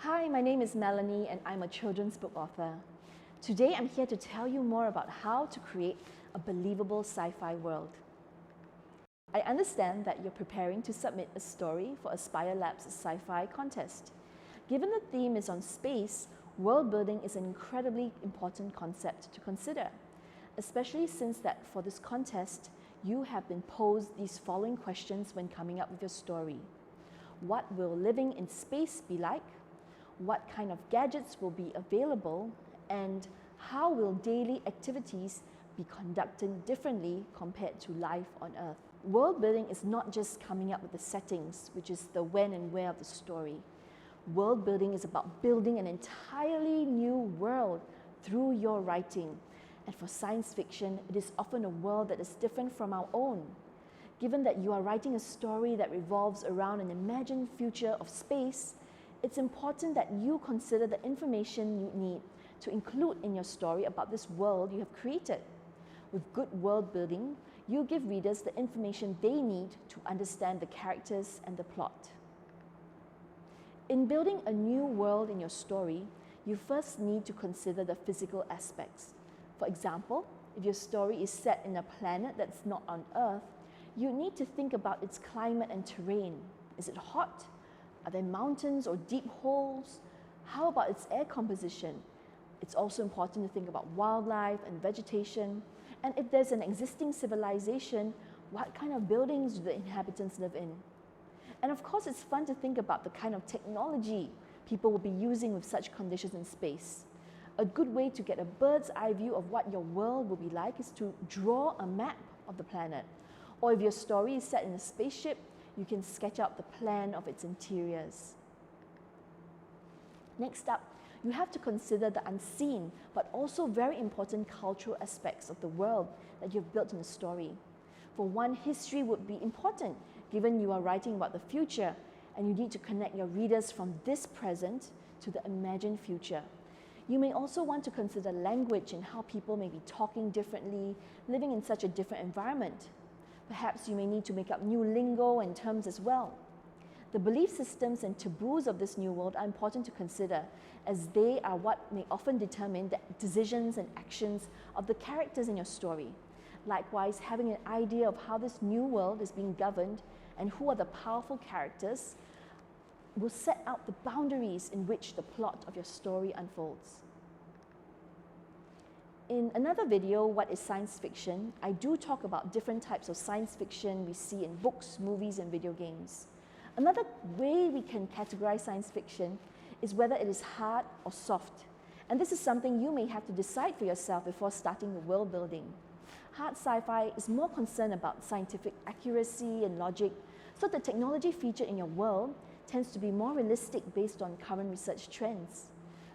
Hi, my name is Melanie and I'm a children's book author. Today I'm here to tell you more about how to create a believable sci-fi world. I understand that you're preparing to submit a story for Aspire Labs' Sci-Fi contest. Given the theme is on space, world building is an incredibly important concept to consider, especially since that for this contest, you have been posed these following questions when coming up with your story. What will living in space be like? What kind of gadgets will be available? And how will daily activities be conducted differently compared to life on Earth? World building is not just coming up with the settings, which is the when and where of the story. World building is about building an entirely new world through your writing. And for science fiction, it is often a world that is different from our own. Given that you are writing a story that revolves around an imagined future of space, it's important that you consider the information you need to include in your story about this world you have created. With good world building, you give readers the information they need to understand the characters and the plot. In building a new world in your story, you first need to consider the physical aspects. For example, if your story is set in a planet that's not on Earth, you need to think about its climate and terrain. Is it hot? Are there mountains or deep holes? How about its air composition? It's also important to think about wildlife and vegetation. And if there's an existing civilization, what kind of buildings do the inhabitants live in? And of course, it's fun to think about the kind of technology people will be using with such conditions in space. A good way to get a bird's eye view of what your world will be like is to draw a map of the planet. Or if your story is set in a spaceship, you can sketch out the plan of its interiors. Next up, you have to consider the unseen, but also very important cultural aspects of the world that you've built in the story. For one, history would be important, given you are writing about the future, and you need to connect your readers from this present to the imagined future. You may also want to consider language and how people may be talking differently, living in such a different environment. Perhaps you may need to make up new lingo and terms as well. The belief systems and taboos of this new world are important to consider, as they are what may often determine the decisions and actions of the characters in your story. Likewise, having an idea of how this new world is being governed and who are the powerful characters will set out the boundaries in which the plot of your story unfolds. In another video, What is Science Fiction?, I do talk about different types of science fiction we see in books, movies, and video games. Another way we can categorize science fiction is whether it is hard or soft. And this is something you may have to decide for yourself before starting the world building. Hard sci-fi is more concerned about scientific accuracy and logic, so the technology featured in your world tends to be more realistic based on current research trends.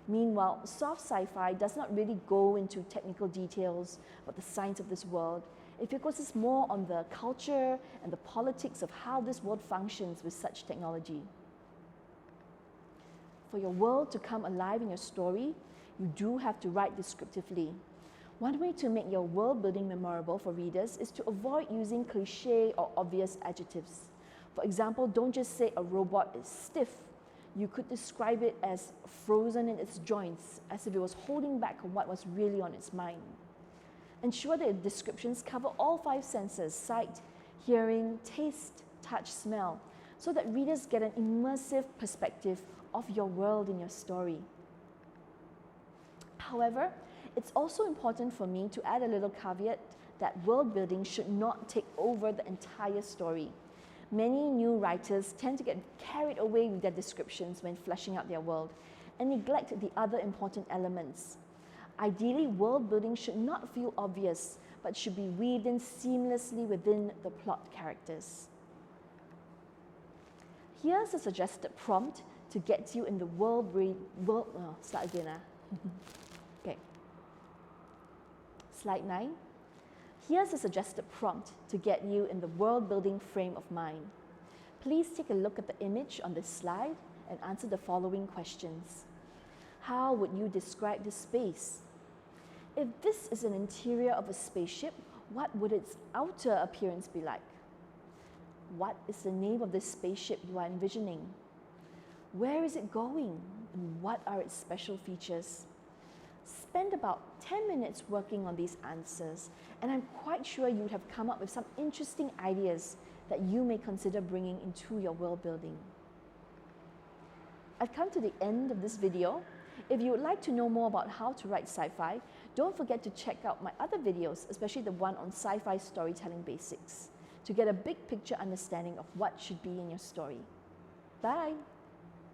Meanwhile, soft sci-fi does not really go into technical details about the science of this world. It focuses more on the culture and the politics of how this world functions with such technology. For your world to come alive in your story, you do have to write descriptively. One way to make your world building memorable for readers is to avoid using cliché or obvious adjectives. For example, don't just say a robot is stiff. You could describe it as frozen in its joints, as if it was holding back on what was really on its mind. Ensure that your descriptions cover all 5 senses: sight, hearing, taste, touch, smell, so that readers get an immersive perspective of your world in your story. However, it's also important for me to add a little caveat that world building should not take over the entire story. Many new writers tend to get carried away with their descriptions when fleshing out their world and neglect the other important elements. Ideally, world building should not feel obvious, but should be weaved in seamlessly within the plot characters. Here's a suggested prompt to get you in the Okay. Slide 9. Here's a suggested prompt to get you in the world-building frame of mind. Please take a look at the image on this slide and answer the following questions. How would you describe this space? If this is an interior of a spaceship, what would its outer appearance be like? What is the name of this spaceship you are envisioning? Where is it going? and what are its special features? Spend about 10 minutes working on these answers, and I'm quite sure you would have come up with some interesting ideas that you may consider bringing into your world building. I've come to the end of this video. If you would like to know more about how to write sci-fi, don't forget to check out my other videos, especially the one on sci-fi storytelling basics, to get a big picture understanding of what should be in your story. Bye!